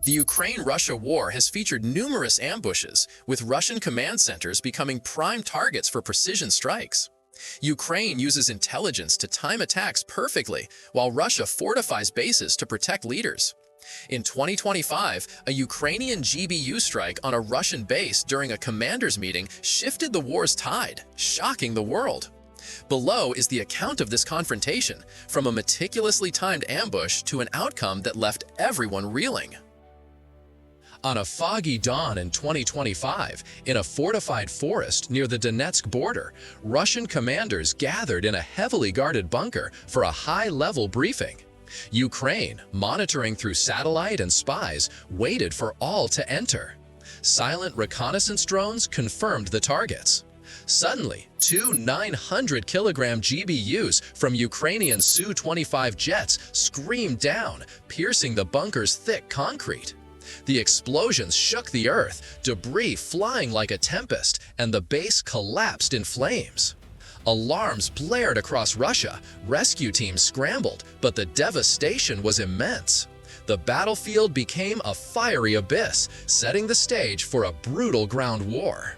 The Ukraine-Russia war has featured numerous ambushes, with Russian command centers becoming prime targets for precision strikes. Ukraine uses intelligence to time attacks perfectly, while Russia fortifies bases to protect leaders. In 2025, a Ukrainian GBU strike on a Russian base during a commander's meeting shifted the war's tide, shocking the world. Below is the account of this confrontation, from a meticulously timed ambush to an outcome that left everyone reeling. On a foggy dawn in 2025, in a fortified forest near the Donetsk border, Russian commanders gathered in a heavily guarded bunker for a high-level briefing. Ukraine, monitoring through satellite and spies, waited for all to enter. Silent reconnaissance drones confirmed the targets. Suddenly, two 900-kilogram GBUs from Ukrainian Su-25 jets screamed down, piercing the bunker's thick concrete. The explosions shook the earth, debris flying like a tempest, and the base collapsed in flames. Alarms blared across Russia, rescue teams scrambled, but the devastation was immense. The battlefield became a fiery abyss, setting the stage for a brutal ground war.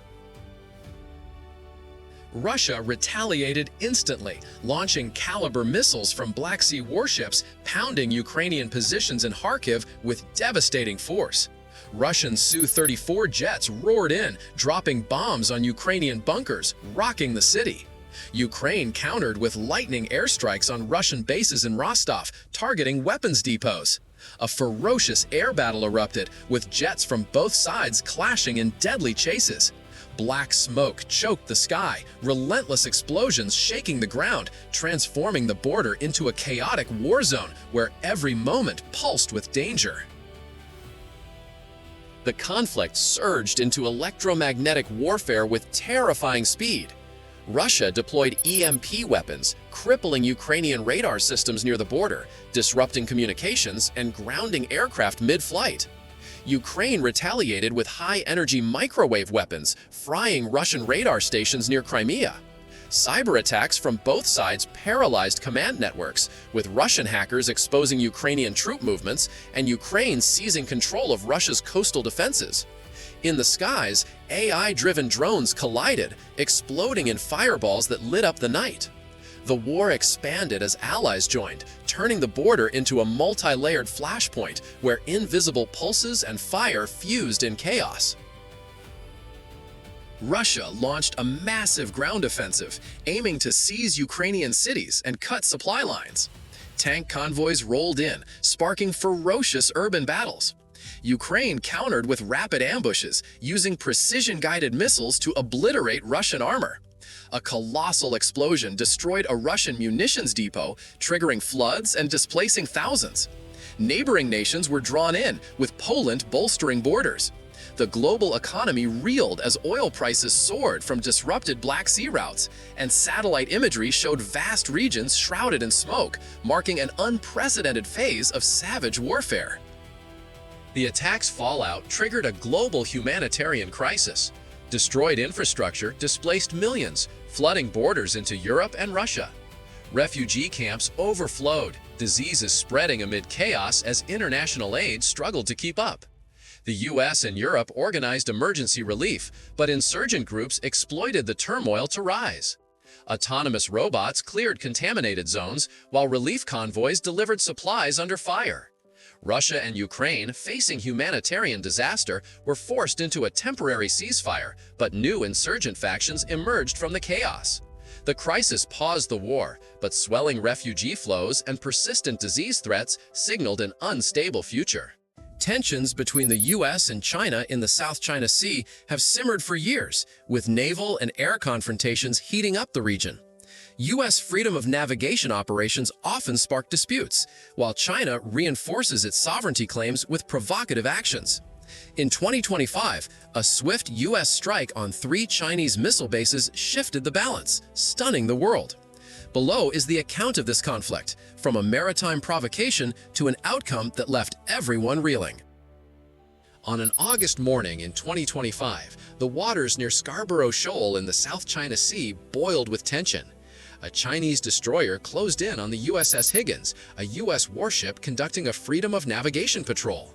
Russia retaliated instantly, launching Caliber missiles from Black Sea warships, pounding Ukrainian positions in Kharkiv with devastating force. Russian Su-34 jets roared in, dropping bombs on Ukrainian bunkers, rocking the city. Ukraine countered with lightning airstrikes on Russian bases in Rostov, targeting weapons depots. A ferocious air battle erupted, with jets from both sides clashing in deadly chases. Black smoke choked the sky, relentless explosions shaking the ground, transforming the border into a chaotic war zone where every moment pulsed with danger. The conflict surged into electromagnetic warfare with terrifying speed. Russia deployed EMP weapons, crippling Ukrainian radar systems near the border, disrupting communications and grounding aircraft mid-flight. Ukraine retaliated with high-energy microwave weapons, frying Russian radar stations near Crimea. Cyber attacks from both sides paralyzed command networks, with Russian hackers exposing Ukrainian troop movements and Ukraine seizing control of Russia's coastal defenses. In the skies, AI-driven drones collided, exploding in fireballs that lit up the night. The war expanded as allies joined, turning the border into a multi-layered flashpoint where invisible pulses and fire fused in chaos. Russia launched a massive ground offensive, aiming to seize Ukrainian cities and cut supply lines. Tank convoys rolled in, sparking ferocious urban battles. Ukraine countered with rapid ambushes, using precision-guided missiles to obliterate Russian armor. A colossal explosion destroyed a Russian munitions depot, triggering floods and displacing thousands. Neighboring nations were drawn in, with Poland bolstering borders. The global economy reeled as oil prices soared from disrupted Black Sea routes, and satellite imagery showed vast regions shrouded in smoke, marking an unprecedented phase of savage warfare. The attack's fallout triggered a global humanitarian crisis. Destroyed infrastructure displaced millions, flooding borders into Europe and Russia. Refugee camps overflowed, diseases spreading amid chaos as international aid struggled to keep up. The US and Europe organized emergency relief, but insurgent groups exploited the turmoil to rise. Autonomous robots cleared contaminated zones, while relief convoys delivered supplies under fire. Russia and Ukraine, facing humanitarian disaster, were forced into a temporary ceasefire, but new insurgent factions emerged from the chaos. The crisis paused the war, but swelling refugee flows and persistent disease threats signaled an unstable future. Tensions between the US and China in the South China Sea have simmered for years, with naval and air confrontations heating up the region. U.S. freedom of navigation operations often spark disputes, while China reinforces its sovereignty claims with provocative actions. In 2025, a swift U.S. strike on 3 Chinese missile bases shifted the balance, stunning the world. Below is the account of this conflict, from a maritime provocation to an outcome that left everyone reeling. On an August morning in 2025, the waters near Scarborough Shoal in the South China Sea boiled with tension. A Chinese destroyer closed in on the USS Higgins, a U.S. warship conducting a freedom of navigation patrol.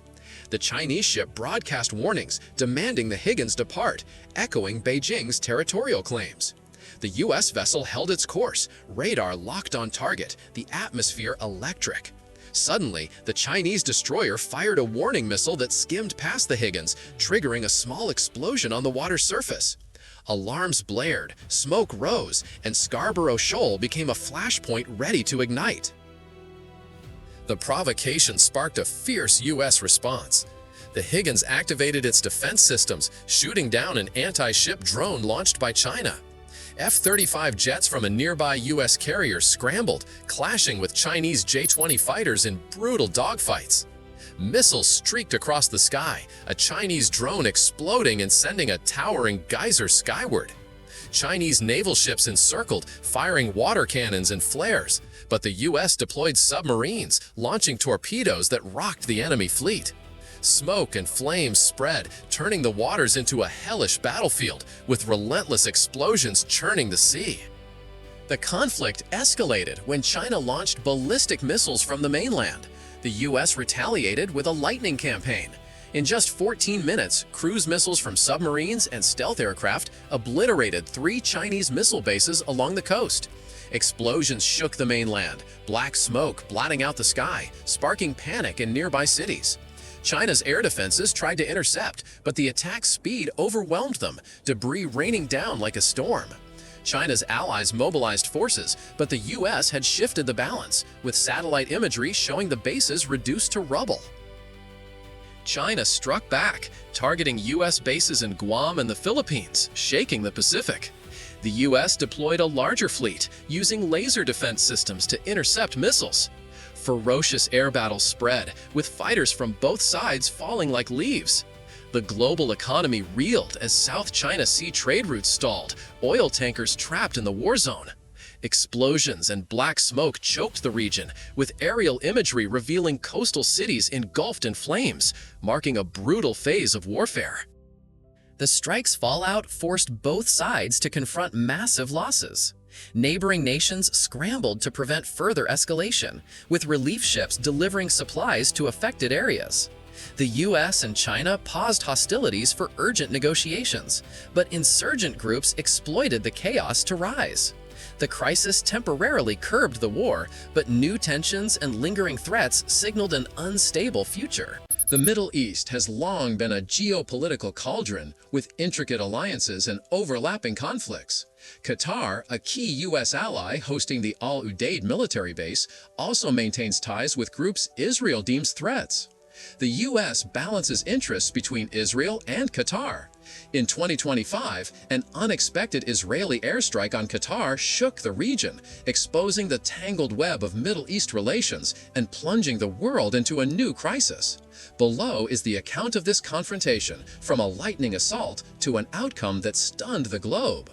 The Chinese ship broadcast warnings demanding the Higgins depart, echoing Beijing's territorial claims. The U.S. vessel held its course, radar locked on target, the atmosphere electric. Suddenly, the Chinese destroyer fired a warning missile that skimmed past the Higgins, triggering a small explosion on the water's surface. Alarms blared, smoke rose, and Scarborough Shoal became a flashpoint ready to ignite. The provocation sparked a fierce U.S. response. The Higgins activated its defense systems, shooting down an anti-ship drone launched by China. F-35 jets from a nearby U.S. carrier scrambled, clashing with Chinese J-20 fighters in brutal dogfights. Missiles streaked across the sky, a Chinese drone exploding and sending a towering geyser skyward. Chinese naval ships encircled, firing water cannons and flares, but the U.S. deployed submarines, launching torpedoes that rocked the enemy fleet. Smoke and flames spread, turning the waters into a hellish battlefield, with relentless explosions churning the sea. The conflict escalated when China launched ballistic missiles from the mainland. The U.S. retaliated with a lightning campaign. In just 14 minutes, cruise missiles from submarines and stealth aircraft obliterated 3 Chinese missile bases along the coast. Explosions shook the mainland, black smoke blotting out the sky, sparking panic in nearby cities. China's air defenses tried to intercept, but the attack's speed overwhelmed them, debris raining down like a storm. China's allies mobilized forces, but the U.S. had shifted the balance, with satellite imagery showing the bases reduced to rubble. China struck back, targeting U.S. bases in Guam and the Philippines, shaking the Pacific. The U.S. deployed a larger fleet, using laser defense systems to intercept missiles. Ferocious air battles spread, with fighters from both sides falling like leaves. The global economy reeled as South China Sea trade routes stalled, oil tankers trapped in the war zone. Explosions and black smoke choked the region, with aerial imagery revealing coastal cities engulfed in flames, marking a brutal phase of warfare. The strike's fallout forced both sides to confront massive losses. Neighboring nations scrambled to prevent further escalation, with relief ships delivering supplies to affected areas. The U.S. and China paused hostilities for urgent negotiations, but insurgent groups exploited the chaos to rise. The crisis temporarily curbed the war, but new tensions and lingering threats signaled an unstable future. The Middle East has long been a geopolitical cauldron with intricate alliances and overlapping conflicts. Qatar, a key U.S. ally hosting the Al Udeid military base, also maintains ties with groups Israel deems threats. The U.S. balances interests between Israel and Qatar. In 2025, an unexpected Israeli airstrike on Qatar shook the region, exposing the tangled web of Middle East relations and plunging the world into a new crisis. Below is the account of this confrontation, from a lightning assault to an outcome that stunned the globe.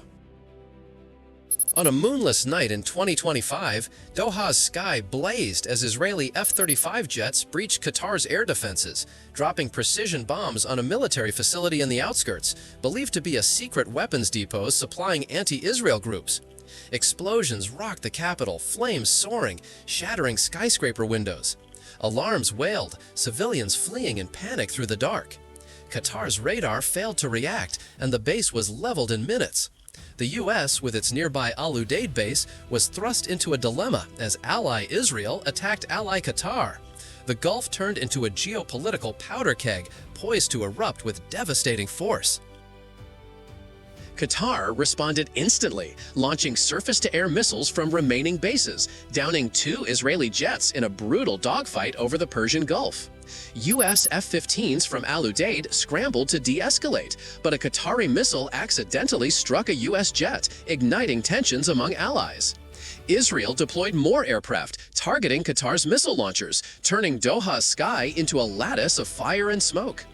On a moonless night in 2025, Doha's sky blazed as Israeli F-35 jets breached Qatar's air defenses, dropping precision bombs on a military facility in the outskirts, believed to be a secret weapons depot supplying anti-Israel groups. Explosions rocked the capital, flames soaring, shattering skyscraper windows. Alarms wailed, civilians fleeing in panic through the dark. Qatar's radar failed to react, and the base was leveled in minutes. The U.S., with its nearby Al Udeid base, was thrust into a dilemma as ally Israel attacked ally Qatar. The Gulf turned into a geopolitical powder keg, poised to erupt with devastating force. Qatar responded instantly, launching surface-to-air missiles from remaining bases, downing 2 Israeli jets in a brutal dogfight over the Persian Gulf. U.S. F-15s from Al Udeid scrambled to de-escalate, but a Qatari missile accidentally struck a U.S. jet, igniting tensions among allies. Israel deployed more aircraft, targeting Qatar's missile launchers, turning Doha's sky into a lattice of fire and smoke.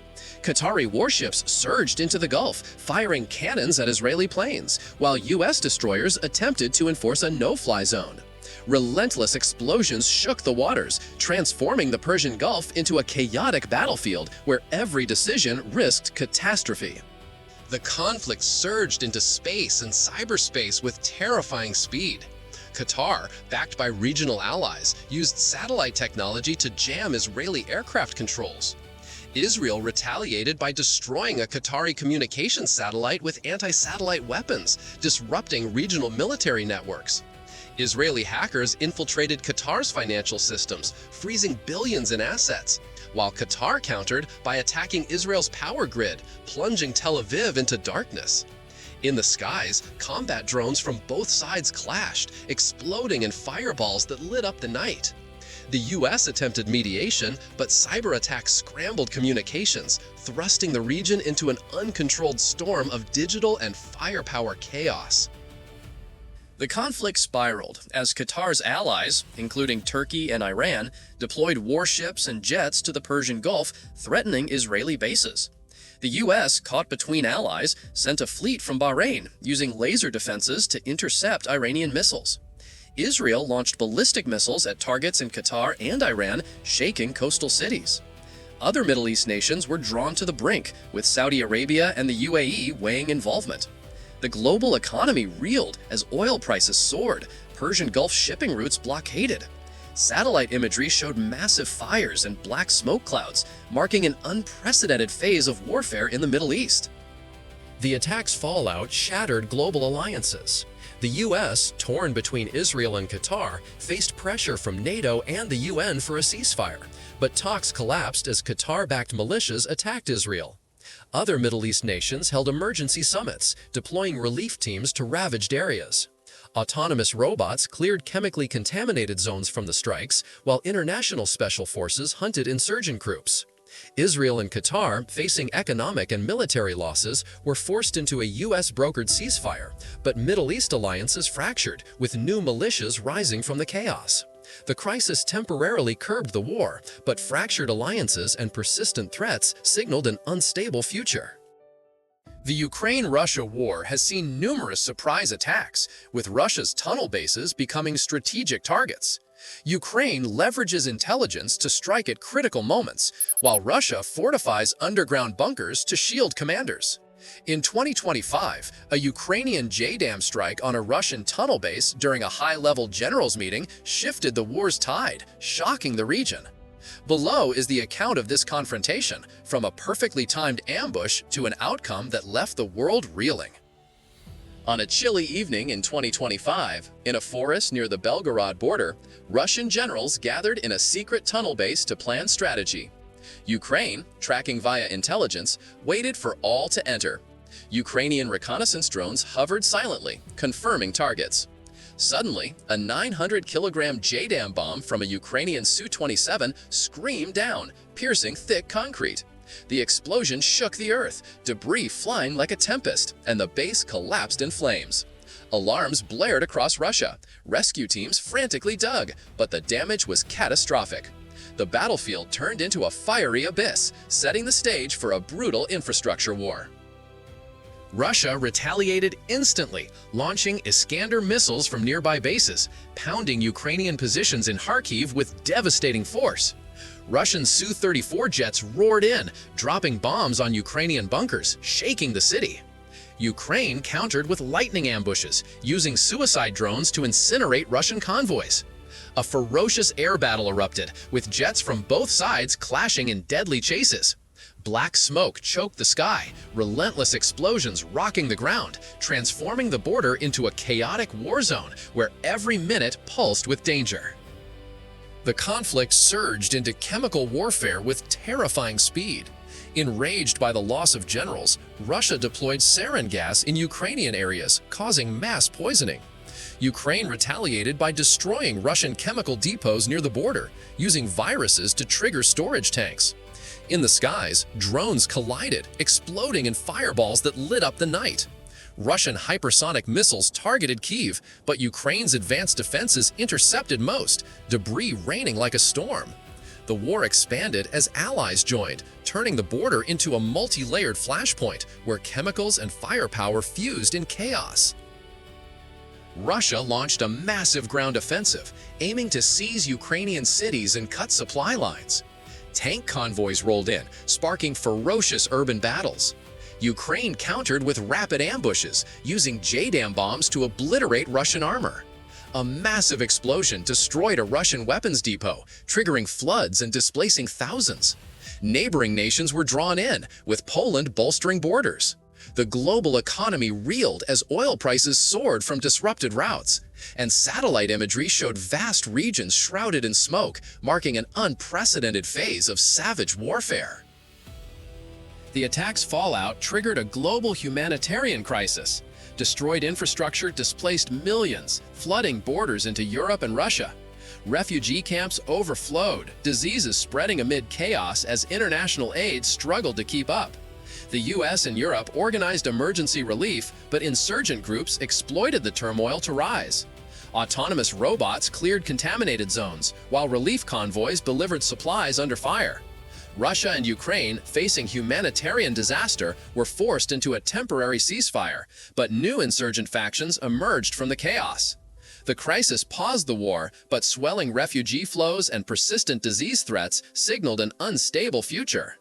Qatari warships surged into the Gulf, firing cannons at Israeli planes, while U.S. destroyers attempted to enforce a no-fly zone. Relentless explosions shook the waters, transforming the Persian Gulf into a chaotic battlefield where every decision risked catastrophe. The conflict surged into space and cyberspace with terrifying speed. Qatar, backed by regional allies, used satellite technology to jam Israeli aircraft controls. Israel retaliated by destroying a Qatari communications satellite with anti-satellite weapons, disrupting regional military networks. Israeli hackers infiltrated Qatar's financial systems, freezing billions in assets, while Qatar countered by attacking Israel's power grid, plunging Tel Aviv into darkness. In the skies, combat drones from both sides clashed, exploding in fireballs that lit up the night. The US attempted mediation, but cyber attacks scrambled communications, thrusting the region into an uncontrolled storm of digital and firepower chaos. The conflict spiraled as Qatar's allies, including Turkey and Iran, deployed warships and jets to the Persian Gulf, threatening Israeli bases. The US, caught between allies, sent a fleet from Bahrain, using laser defenses to intercept Iranian missiles. Israel launched ballistic missiles at targets in Qatar and Iran, shaking coastal cities. Other Middle East nations were drawn to the brink, with Saudi Arabia and the UAE weighing involvement. The global economy reeled as oil prices soared, Persian Gulf shipping routes blockaded. Satellite imagery showed massive fires and black smoke clouds, marking an unprecedented phase of warfare in the Middle East. The attack's fallout shattered global alliances. The US, torn between Israel and Qatar, faced pressure from NATO and the UN for a ceasefire, but talks collapsed as Qatar-backed militias attacked Israel. Other Middle East nations held emergency summits, deploying relief teams to ravaged areas. Autonomous robots cleared chemically contaminated zones from the strikes, while international special forces hunted insurgent groups. Israel and Qatar, facing economic and military losses, were forced into a US-brokered ceasefire, but Middle East alliances fractured, with new militias rising from the chaos. The crisis temporarily curbed the war, but fractured alliances and persistent threats signaled an unstable future. The Ukraine-Russia war has seen numerous surprise attacks, with Russia's tunnel bases becoming strategic targets. Ukraine leverages intelligence to strike at critical moments, while Russia fortifies underground bunkers to shield commanders. In 2025, a Ukrainian JDAM strike on a Russian tunnel base during a high-level generals meeting shifted the war's tide, shocking the region. Below is the account of this confrontation, from a perfectly timed ambush to an outcome that left the world reeling. On a chilly evening in 2025, in a forest near the Belgorod border, Russian generals gathered in a secret tunnel base to plan strategy. Ukraine, tracking via intelligence, waited for all to enter. Ukrainian reconnaissance drones hovered silently, confirming targets. Suddenly, a 900-kilogram JDAM bomb from a Ukrainian Su-27 screamed down, piercing thick concrete. The explosion shook the earth, debris flying like a tempest, and the base collapsed in flames. Alarms blared across Russia. Rescue teams frantically dug, but the damage was catastrophic. The battlefield turned into a fiery abyss, setting the stage for a brutal infrastructure war. Russia retaliated instantly, launching Iskander missiles from nearby bases, pounding Ukrainian positions in Kharkiv with devastating force. Russian Su-34 jets roared in, dropping bombs on Ukrainian bunkers, shaking the city. Ukraine countered with lightning ambushes, using suicide drones to incinerate Russian convoys. A ferocious air battle erupted, with jets from both sides clashing in deadly chases. Black smoke choked the sky, relentless explosions rocking the ground, transforming the border into a chaotic war zone where every minute pulsed with danger. The conflict surged into chemical warfare with terrifying speed. Enraged by the loss of generals, Russia deployed sarin gas in Ukrainian areas, causing mass poisoning. Ukraine retaliated by destroying Russian chemical depots near the border, using viruses to trigger storage tanks. In the skies, drones collided, exploding in fireballs that lit up the night. Russian hypersonic missiles targeted Kyiv, but Ukraine's advanced defenses intercepted most, debris raining like a storm. The war expanded as allies joined, turning the border into a multi-layered flashpoint where chemicals and firepower fused in chaos. Russia launched a massive ground offensive, aiming to seize Ukrainian cities and cut supply lines. Tank convoys rolled in, sparking ferocious urban battles. Ukraine countered with rapid ambushes, using JDAM bombs to obliterate Russian armor. A massive explosion destroyed a Russian weapons depot, triggering floods and displacing thousands. Neighboring nations were drawn in, with Poland bolstering borders. The global economy reeled as oil prices soared from disrupted routes, and satellite imagery showed vast regions shrouded in smoke, marking an unprecedented phase of savage warfare. The attack's fallout triggered a global humanitarian crisis. Destroyed infrastructure displaced millions, flooding borders into Europe and Russia. Refugee camps overflowed, diseases spreading amid chaos as international aid struggled to keep up. The US and Europe organized emergency relief, but insurgent groups exploited the turmoil to rise. Autonomous robots cleared contaminated zones, while relief convoys delivered supplies under fire. Russia and Ukraine, facing humanitarian disaster, were forced into a temporary ceasefire, but new insurgent factions emerged from the chaos. The crisis paused the war, but swelling refugee flows and persistent disease threats signaled an unstable future.